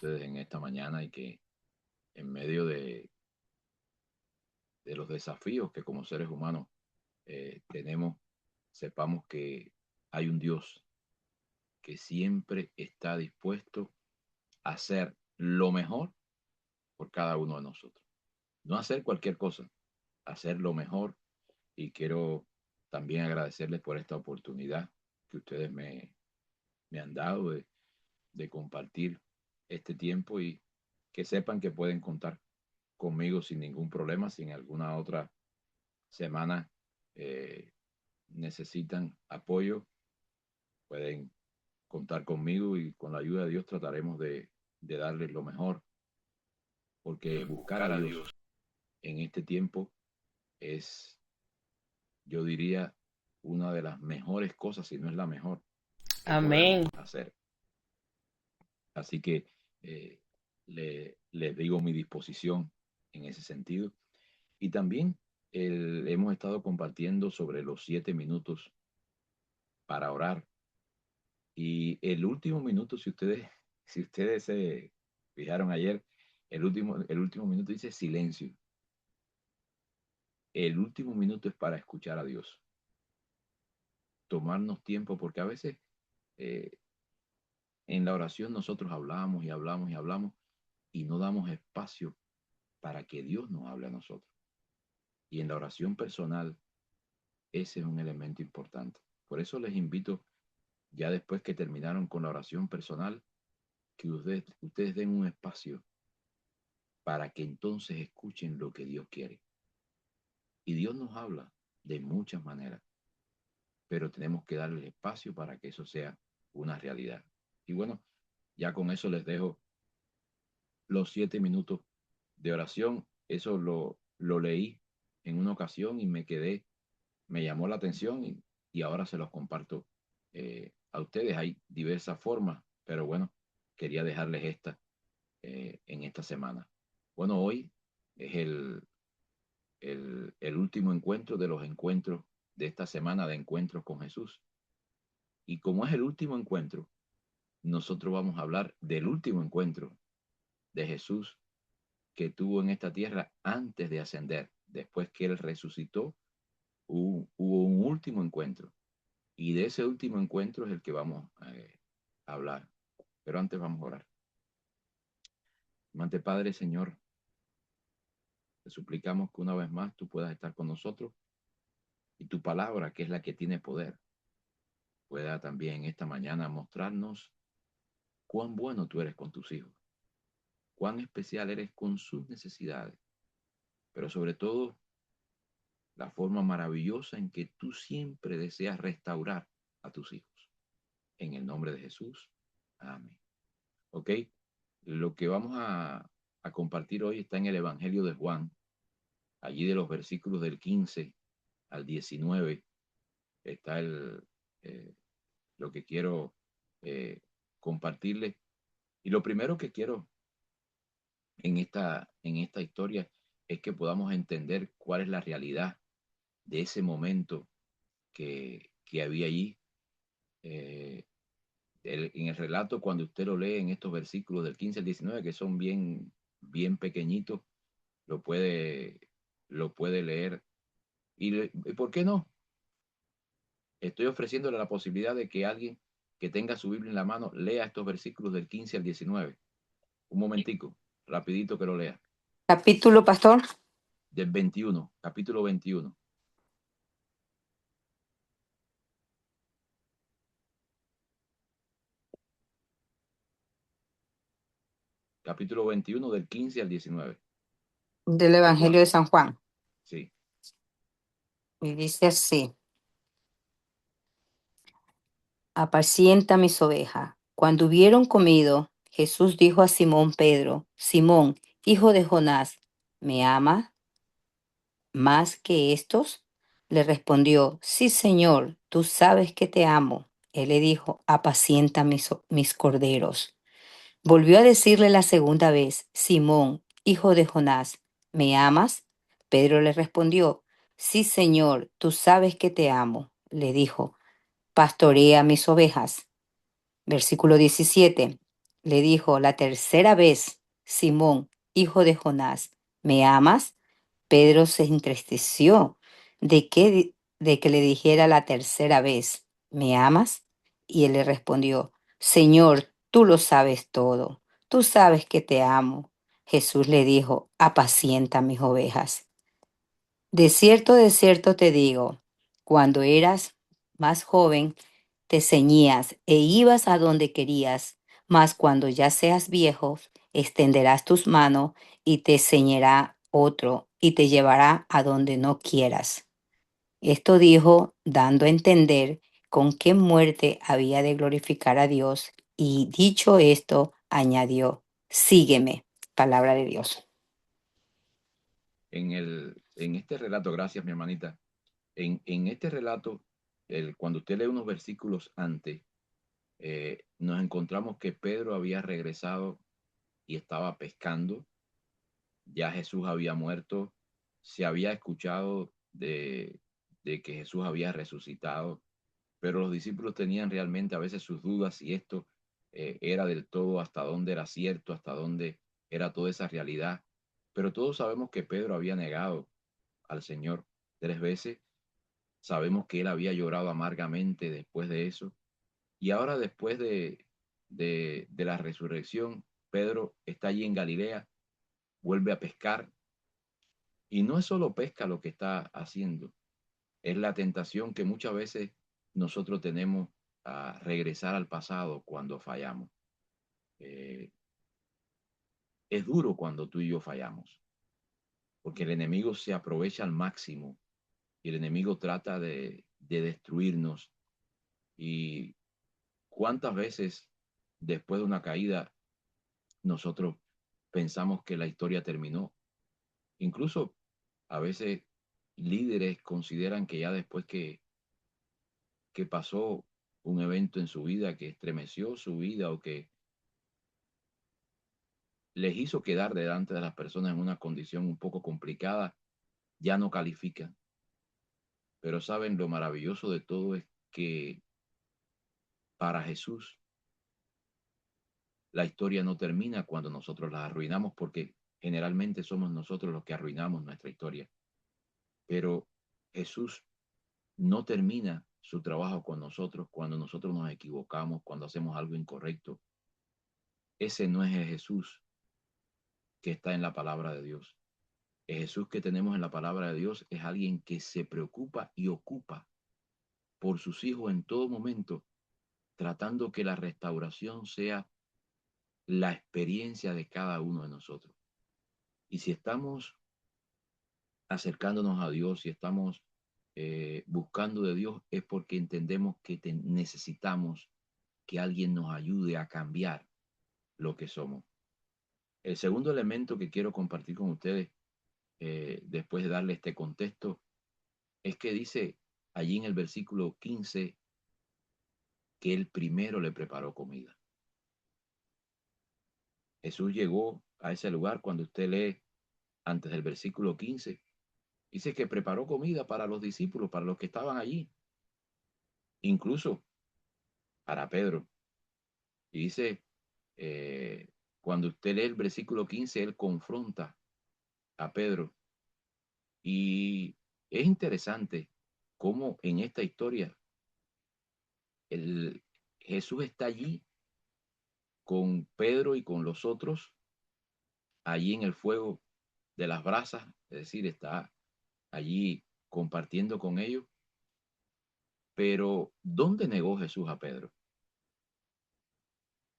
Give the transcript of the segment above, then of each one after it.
ustedes en esta mañana y que en medio de los desafíos que como seres humanos tenemos, sepamos que hay un Dios que siempre está dispuesto a hacer lo mejor por cada uno de nosotros. No hacer cualquier cosa, hacer lo mejor. Y quiero también agradecerles por esta oportunidad que ustedes me han dado de compartir este tiempo y que sepan que pueden contar conmigo sin ningún problema, si en alguna otra semana eh, necesitan apoyo, pueden contar conmigo y con la ayuda de Dios trataremos de darles lo mejor, porque buscar a Dios en este tiempo es, yo diría, una de las mejores cosas, si no es la mejor, que podemos Amén. hacer. Así que eh, les digo mi disposición en ese sentido. Y también hemos estado compartiendo sobre los 7 minutos para orar. Y el último minuto, si ustedes se fijaron ayer, el último minuto dice silencio. El último minuto es para escuchar a Dios, tomarnos tiempo, porque a veces eh, en la oración nosotros hablamos y hablamos y hablamos y no damos espacio para que Dios nos hable a nosotros. Y en la oración personal, ese es un elemento importante. Por eso les invito, ya después que terminaron con la oración personal, que ustedes den un espacio para que entonces escuchen lo que Dios quiere. Y Dios nos habla de muchas maneras, pero tenemos que darle espacio para que eso sea una realidad. Y bueno, ya con eso les dejo los 7 minutos de oración. Eso lo leí en una ocasión y me llamó la atención y ahora se los comparto a ustedes. Hay diversas formas, pero bueno, quería dejarles esta en esta semana. Bueno, hoy es el último encuentro de los encuentros de esta semana de encuentros con Jesús. Y como es el último encuentro, nosotros vamos a hablar del último encuentro de Jesús que tuvo en esta tierra antes de ascender. Después que él resucitó, hubo un último encuentro. Y de ese último encuentro es el que vamos a hablar. Pero antes vamos a orar. Amante Padre, Señor, te suplicamos que una vez más tú puedas estar con nosotros y tu palabra, que es la que tiene poder, pueda también esta mañana mostrarnos cuán bueno tú eres con tus hijos, cuán especial eres con sus necesidades, pero sobre todo la forma maravillosa en que tú siempre deseas restaurar a tus hijos. En el nombre de Jesús. Amén. ¿Ok? Lo que vamos a compartir hoy está en el Evangelio de Juan, allí de los versículos del 15 al 19, está eh, lo que quiero eh, compartirles. Y lo primero que quiero en esta historia es que podamos entender cuál es la realidad de ese momento que había allí. Eh, en el relato, cuando usted lo lee en estos versículos del 15 al 19, que son bien pequeñitos, lo puede, lo puede leer. ¿Y por qué no? Estoy ofreciéndole la posibilidad de que alguien que tenga su Biblia en la mano lea estos versículos del 15 al 19. Un momentico, rapidito que lo lea. Capítulo, pastor. Del 21, capítulo 21. Capítulo 21 del 15 al 19 Del de Evangelio Juan. de San Juan. Sí. Y dice así: apacienta mis ovejas. Cuando hubieron comido, Jesús dijo a Simón Pedro: Simón, hijo de Jonás, ¿me amas más que estos? Le respondió: sí, Señor, tú sabes que te amo. Él le dijo: apacienta mis corderos. Volvió a decirle la segunda vez: Simón, hijo de Jonás, ¿me amas? Pedro le respondió: sí, Señor, tú sabes que te amo. Le dijo: pastorea mis ovejas. Versículo 17. le dijo la tercera vez, Simón, hijo de Jonás, ¿me amas? Pedro se entristeció de que le dijera la tercera vez, ¿me amas? Y él le respondió, Señor, tú lo sabes todo, tú sabes que te amo. Jesús le dijo, apacienta mis ovejas. De cierto te digo, cuando eras más joven, te ceñías e ibas a donde querías, mas cuando ya seas viejo, extenderás tus manos y te ceñirá otro y te llevará a donde no quieras. Esto dijo, dando a entender con qué muerte había de glorificar a Dios, y dicho esto, añadió, sígueme. Palabra de Dios. En este relato, gracias mi hermanita, en este relato, cuando usted lee unos versículos antes, nos encontramos que Pedro había regresado y estaba pescando, ya Jesús había muerto, se había escuchado de que Jesús había resucitado, pero los discípulos tenían realmente a veces sus dudas si esto era del todo, hasta dónde era cierto, hasta dónde era toda esa realidad. Pero todos sabemos que Pedro había negado al Señor 3 veces, sabemos que él había llorado amargamente después de eso, y ahora después de la resurrección, Pedro está allí en Galilea, vuelve a pescar, y no es solo pesca lo que está haciendo, es la tentación que muchas veces nosotros tenemos a regresar al pasado cuando fallamos. Eh, es duro cuando tú y yo fallamos, porque el enemigo se aprovecha al máximo y el enemigo trata de destruirnos. Y cuántas veces después de una caída nosotros pensamos que la historia terminó. Incluso a veces líderes consideran que ya después que pasó un evento en su vida que estremeció su vida o que les hizo quedar delante de las personas en una condición un poco complicada, ya no califican. Pero saben, lo maravilloso de todo es que para Jesús la historia no termina cuando nosotros la arruinamos, porque generalmente somos nosotros los que arruinamos nuestra historia. Pero Jesús no termina su trabajo con nosotros cuando nosotros nos equivocamos, cuando hacemos algo incorrecto. Ese no es el Jesús que está en la palabra de Dios. El Jesús que tenemos en la palabra de Dios es alguien que se preocupa y ocupa por sus hijos en todo momento, tratando que la restauración sea la experiencia de cada uno de nosotros. Y si estamos acercándonos a Dios, si estamos buscando de Dios, es porque entendemos que necesitamos que alguien nos ayude a cambiar lo que somos. El segundo elemento que quiero compartir con ustedes, después de darle este contexto, es que dice allí en el versículo 15 que él primero le preparó comida. Jesús llegó a ese lugar cuando usted lee antes del versículo 15. Dice que preparó comida para los discípulos, para los que estaban allí, incluso para Pedro. Y dice, cuando usted lee el versículo 15, él confronta a Pedro. Y es interesante cómo en esta historia Jesús está allí con Pedro y con los otros, allí en el fuego de las brasas, es decir, está allí compartiendo con ellos. Pero ¿dónde negó Jesús a Pedro?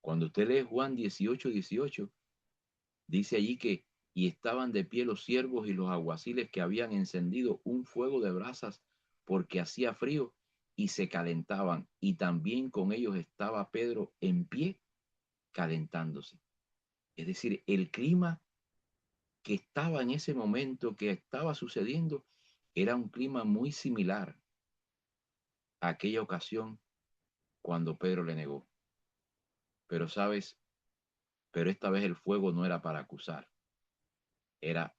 Cuando usted lee Juan 18:18, dice allí que y estaban de pie los siervos y los alguaciles que habían encendido un fuego de brasas porque hacía frío y se calentaban, y también con ellos estaba Pedro en pie calentándose. Es decir, el clima que estaba en ese momento, que estaba sucediendo, era un clima muy similar a aquella ocasión cuando Pedro le negó. Pero sabes, pero esta vez el fuego no era para acusar, era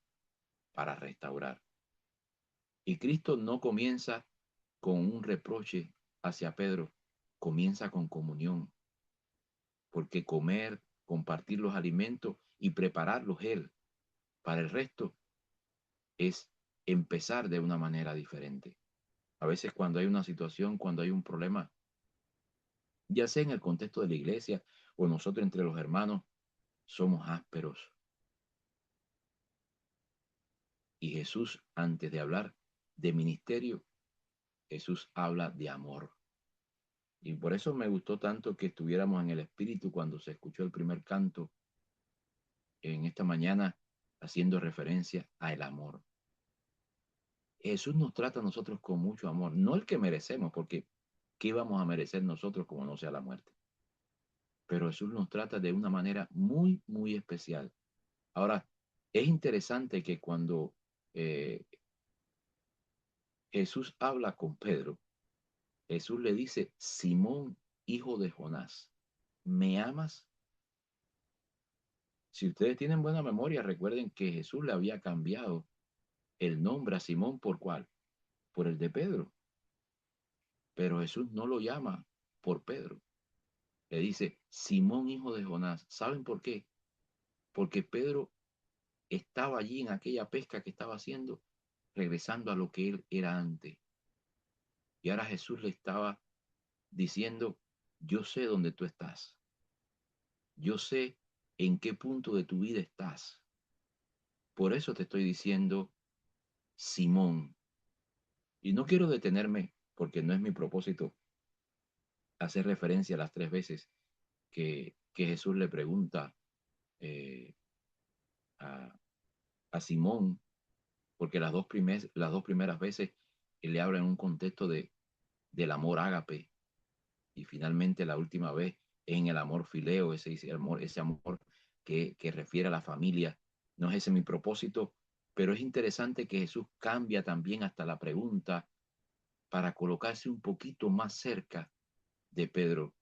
para restaurar. Y Cristo no comienza con un reproche hacia Pedro, comienza con comunión, porque comer compartir los alimentos y prepararlos Él. Para el resto es empezar de una manera diferente. A veces cuando hay una situación, cuando hay un problema, ya sea en el contexto de la iglesia o nosotros entre los hermanos, somos ásperos. Y Jesús, antes de hablar de ministerio, Jesús habla de amor. Y por eso me gustó tanto que estuviéramos en el espíritu cuando se escuchó el primer canto en esta mañana, haciendo referencia al amor. Jesús nos trata a nosotros con mucho amor, no el que merecemos, porque ¿qué vamos a merecer nosotros como no sea la muerte? Pero Jesús nos trata de una manera muy, muy especial. Ahora, es interesante que cuando eh, Jesús habla con Pedro, Jesús le dice, Simón, hijo de Jonás, ¿me amas? Si ustedes tienen buena memoria, recuerden que Jesús le había cambiado el nombre a Simón por ¿cuál? Por el de Pedro. Pero Jesús no lo llama por Pedro. Le dice, Simón, hijo de Jonás. ¿Saben por qué? Porque Pedro estaba allí en aquella pesca que estaba haciendo, regresando a lo que él era antes. Y ahora Jesús le estaba diciendo, yo sé dónde tú estás. Yo sé en qué punto de tu vida estás. Por eso te estoy diciendo, Simón. Y no quiero detenerme, porque no es mi propósito, hacer referencia a las 3 veces que Jesús le pregunta eh, a, a Simón, porque las dos primeras veces él le habla en un contexto del amor ágape, y finalmente la última vez en el amor fileo, ese amor que refiere a la familia. No es ese mi propósito, pero es interesante que Jesús cambia también hasta la pregunta para colocarse un poquito más cerca de Pedro.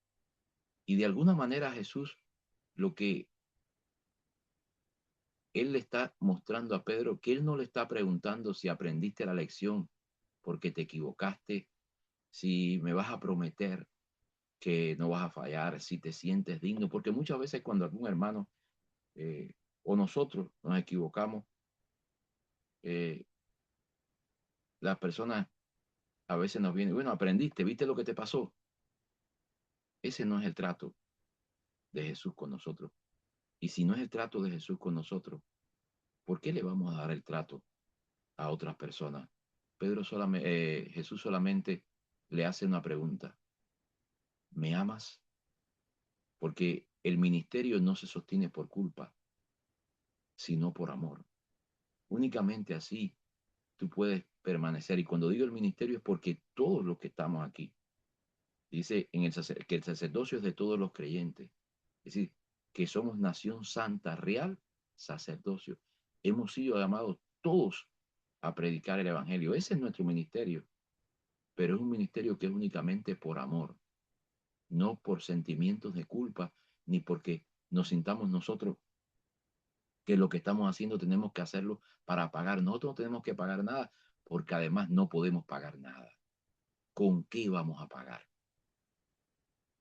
Y de alguna manera Jesús, lo que él le está mostrando a Pedro, que él no le está preguntando si aprendiste la lección porque te equivocaste, si me vas a prometer que no vas a fallar, si te sientes digno, porque muchas veces cuando algún hermano o nosotros nos equivocamos, eh, las personas a veces nos vienen, bueno, aprendiste, viste lo que te pasó. Ese no es el trato de Jesús con nosotros. Y si no es el trato de Jesús con nosotros, ¿por qué le vamos a dar el trato a otras personas? Jesús solamente le hace una pregunta. ¿Me amas? Porque el ministerio no se sostiene por culpa, sino por amor. Únicamente así tú puedes permanecer. Y cuando digo el ministerio es porque todos los que estamos aquí, dice que el sacerdocio es de todos los creyentes. Es decir, que somos nación santa, real, sacerdocio. Hemos sido llamados todos a predicar el evangelio. Ese es nuestro ministerio, pero es un ministerio que es únicamente por amor, no por sentimientos de culpa, ni porque nos sintamos nosotros que lo que estamos haciendo tenemos que hacerlo para pagar. Nosotros no tenemos que pagar nada, porque además no podemos pagar nada. ¿Con qué vamos a pagar?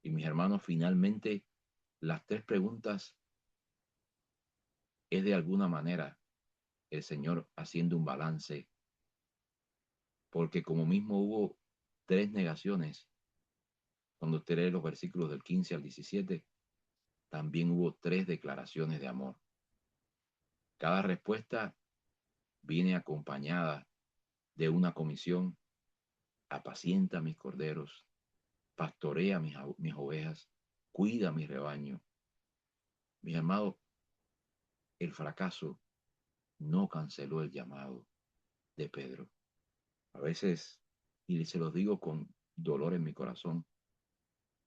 Y mis hermanos, finalmente, las 3 preguntas es de alguna manera el Señor haciendo un balance, porque como mismo hubo 3 negaciones, cuando usted lee los versículos del 15 al 17, también hubo 3 declaraciones de amor. Cada respuesta viene acompañada de una comisión: apacienta mis corderos, pastorea mis ovejas, cuida mi rebaño. Mis amados, el fracaso no canceló el llamado de Pedro. A veces, y se los digo con dolor en mi corazón,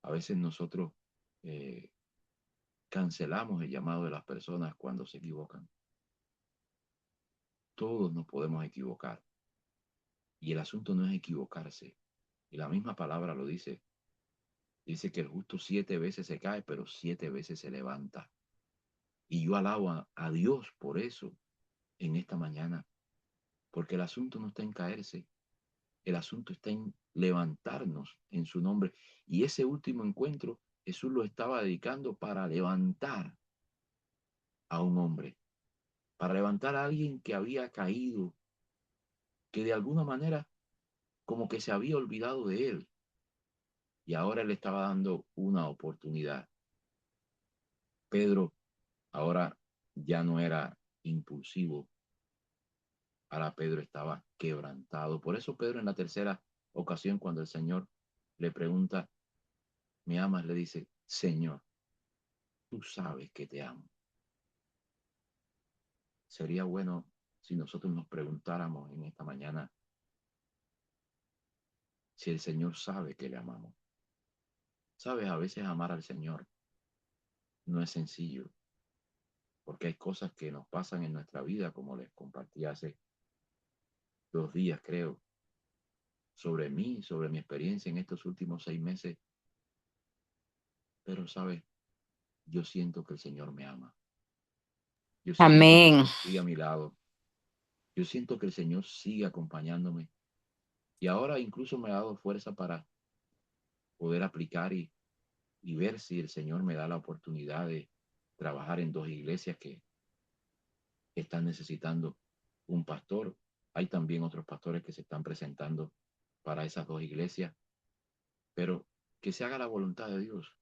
a veces nosotros eh, cancelamos el llamado de las personas cuando se equivocan. Todos nos podemos equivocar. Y el asunto no es equivocarse. Y la misma palabra lo dice. Dice que el justo 7 veces se cae, pero 7 veces se levanta. Y yo alabo a Dios por eso en esta mañana. Porque el asunto no está en caerse. El asunto está en levantarnos en su nombre. Y ese último encuentro Jesús lo estaba dedicando para levantar a un hombre, para levantar a alguien que había caído, que de alguna manera como que se había olvidado de él, y ahora le estaba dando una oportunidad. Pedro ahora ya no era impulsivo, ahora Pedro estaba quebrantado. Por eso Pedro en la tercera ocasión, cuando el Señor le pregunta, ¿me amas?, le dice, Señor, tú sabes que te amo. Sería bueno si nosotros nos preguntáramos en esta mañana si el Señor sabe que le amamos. Sabes, a veces amar al Señor no es sencillo, porque hay cosas que nos pasan en nuestra vida, como les compartí hace 2 días, creo, sobre mí, sobre mi experiencia en estos últimos 6 meses. Pero, sabes, yo siento que el Señor me ama. Yo siento que el Amén. Señor sigue a mi lado. Yo siento que el Señor sigue acompañándome. Y ahora incluso me ha dado fuerza para poder aplicar y ver si el Señor me da la oportunidad de trabajar en 2 iglesias que están necesitando un pastor. Hay también otros pastores que se están presentando para esas 2 iglesias, pero que se haga la voluntad de Dios.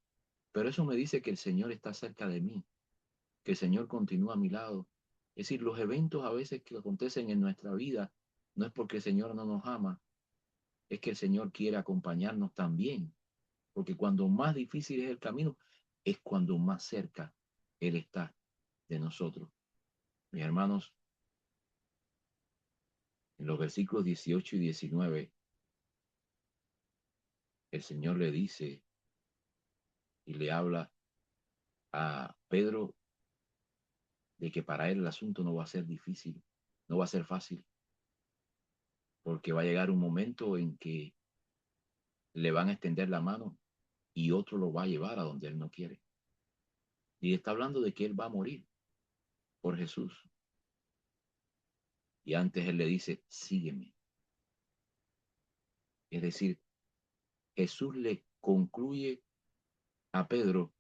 Pero eso me dice que el Señor está cerca de mí, que el Señor continúa a mi lado. Es decir, los eventos a veces que acontecen en nuestra vida no es porque el Señor no nos ama, es que el Señor quiere acompañarnos también, porque cuando más difícil es el camino, es cuando más cerca Él está de nosotros. Mis hermanos, en los versículos 18 y 19, el Señor le dice y le habla a Pedro de que para él el asunto no va a ser difícil, no va a ser fácil, porque va a llegar un momento en que le van a extender la mano y otro lo va a llevar a donde él no quiere. Y está hablando de que él va a morir por Jesús. Y antes él le dice, sígueme. Es decir, Jesús le concluye a Pedro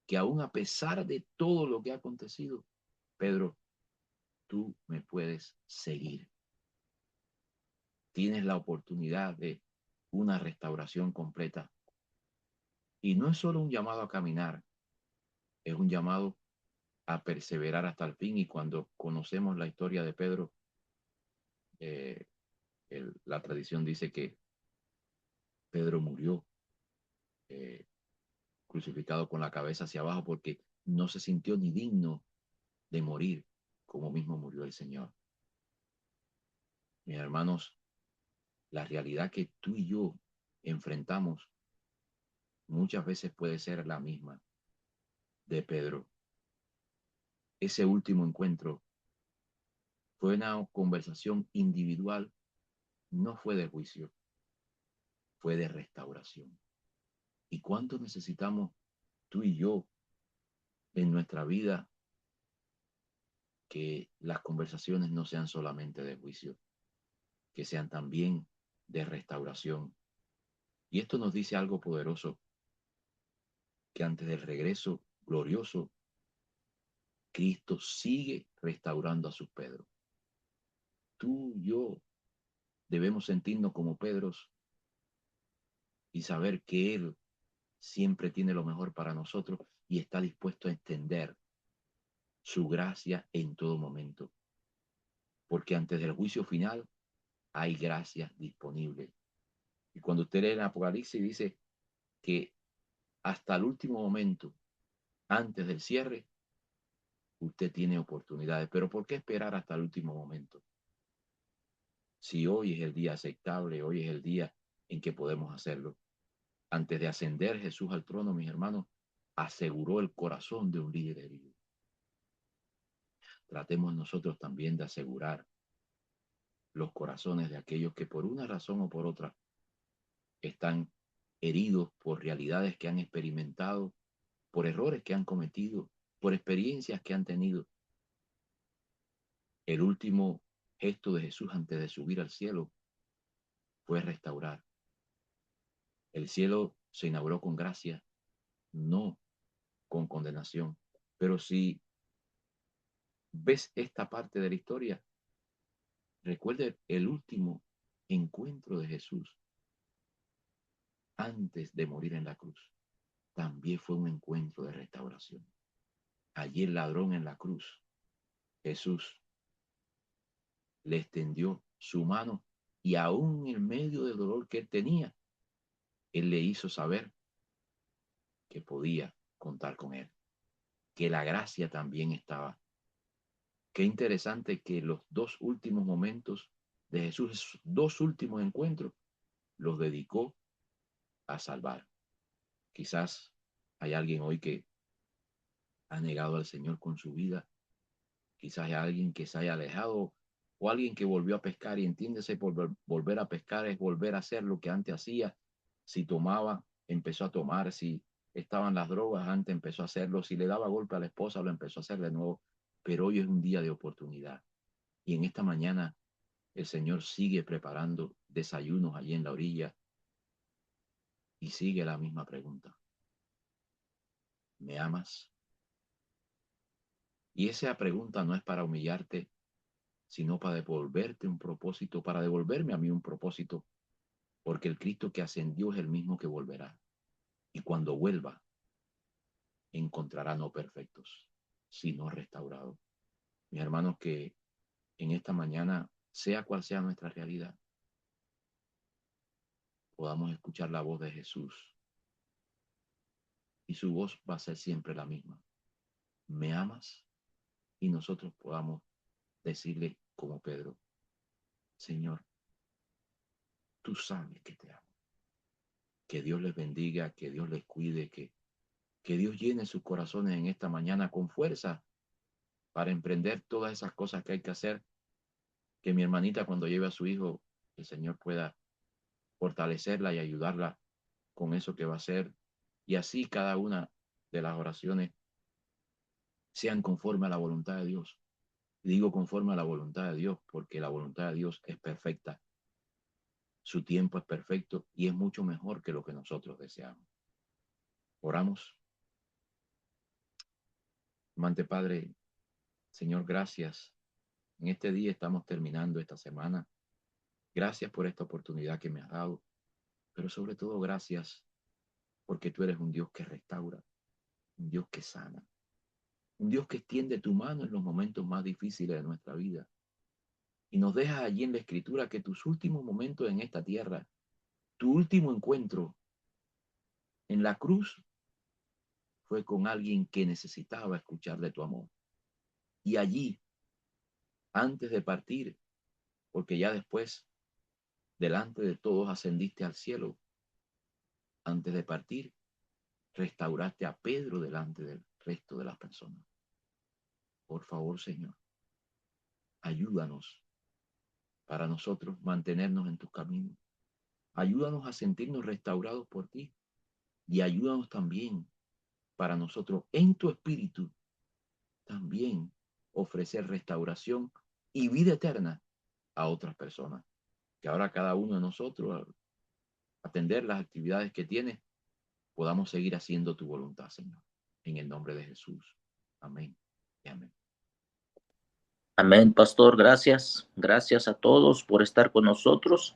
que aún a pesar de todo lo que ha acontecido, Pedro, tú me puedes seguir. Tienes la oportunidad de una restauración completa. Y no es solo un llamado a caminar, es un llamado a perseverar hasta el fin. Y cuando conocemos la historia de Pedro, eh, la tradición dice que Pedro murió eh, crucificado con la cabeza hacia abajo porque no se sintió ni digno de morir como mismo murió el Señor. Mis hermanos, la realidad que tú y yo enfrentamos muchas veces puede ser la misma de Pedro. Ese último encuentro fue una conversación individual, no fue de juicio, fue de restauración. ¿Y cuánto necesitamos tú y yo en nuestra vida que las conversaciones no sean solamente de juicio, que sean también de restauración? Y esto nos dice algo poderoso, que antes del regreso glorioso, Cristo sigue restaurando a sus Pedros. Tú y yo debemos sentirnos como Pedros y saber que Él siempre tiene lo mejor para nosotros y está dispuesto a extender su gracia en todo momento. Porque antes del juicio final hay gracia disponible. Y cuando usted lee en Apocalipsis dice que hasta el último momento, antes del cierre, usted tiene oportunidades. Pero ¿por qué esperar hasta el último momento? Si hoy es el día aceptable, hoy es el día en que podemos hacerlo. Antes de ascender Jesús al trono, mis hermanos, aseguró el corazón de un líder herido. Tratemos nosotros también de asegurar los corazones de aquellos que por una razón o por otra están heridos por realidades que han experimentado, por errores que han cometido, por experiencias que han tenido. El último gesto de Jesús antes de subir al cielo fue restaurar. El cielo se inauguró con gracia, no con condenación. Pero si ves esta parte de la historia, recuerde el último encuentro de Jesús antes de morir en la cruz. También fue un encuentro de restauración. Allí el ladrón en la cruz, Jesús le extendió su mano y aún en medio del dolor que él tenía, él le hizo saber que podía contar con él, que la gracia también estaba. Qué interesante que los dos últimos momentos de Jesús, esos dos últimos encuentros, los dedicó a salvar. Quizás hay alguien hoy que ha negado al Señor con su vida. Quizás hay alguien que se haya alejado o alguien que volvió a pescar, y entiéndese por volver a pescar es volver a hacer lo que antes hacía. Si tomaba, empezó a tomar. Si estaban las drogas, antes empezó a hacerlo. Si le daba golpe a la esposa, lo empezó a hacer de nuevo. Pero hoy es un día de oportunidad. Y en esta mañana el Señor sigue preparando desayunos allí en la orilla y sigue la misma pregunta. ¿Me amas? Y esa pregunta no es para humillarte, sino para devolverte un propósito, para devolverme a mí un propósito, porque el Cristo que ascendió es el mismo que volverá. Y cuando vuelva, encontrará no perfectos, sino restaurados. Mis hermanos, que en esta mañana, sea cual sea nuestra realidad, podamos escuchar la voz de Jesús. Y su voz va a ser siempre la misma. ¿Me amas? Y nosotros podamos decirle como Pedro, Señor, tú sabes que te amo. Que Dios les bendiga, que Dios les cuide, que Dios llene sus corazones en esta mañana con fuerza para emprender todas esas cosas que hay que hacer. Que mi hermanita, cuando lleve a su hijo, el Señor pueda fortalecerla y ayudarla con eso que va a hacer. Y así cada una de las oraciones sean conforme a la voluntad de Dios. Digo conforme a la voluntad de Dios porque la voluntad de Dios es perfecta. Su tiempo es perfecto y es mucho mejor que lo que nosotros deseamos. Oramos. Amante Padre, Señor, gracias. En este día estamos terminando esta semana. Gracias por esta oportunidad que me has dado, pero sobre todo gracias porque tú eres un Dios que restaura, un Dios que sana, un Dios que extiende tu mano en los momentos más difíciles de nuestra vida. Y nos dejas allí en la Escritura que tus últimos momentos en esta tierra, tu último encuentro en la cruz, fue con alguien que necesitaba escuchar de tu amor. Y allí, antes de partir, porque ya después, delante de todos, ascendiste al cielo, antes de partir, restauraste a Pedro delante del resto de las personas. Por favor, Señor, ayúdanos para nosotros mantenernos en tus caminos. Ayúdanos a sentirnos restaurados por ti y ayúdanos también para nosotros en tu espíritu también ofrecer restauración y vida eterna a otras personas. Que ahora cada uno de nosotros, al atender las actividades que tiene, podamos seguir haciendo tu voluntad, Señor. En el nombre de Jesús. Amén y amén. Amén, pastor. Gracias. Gracias a todos por estar con nosotros.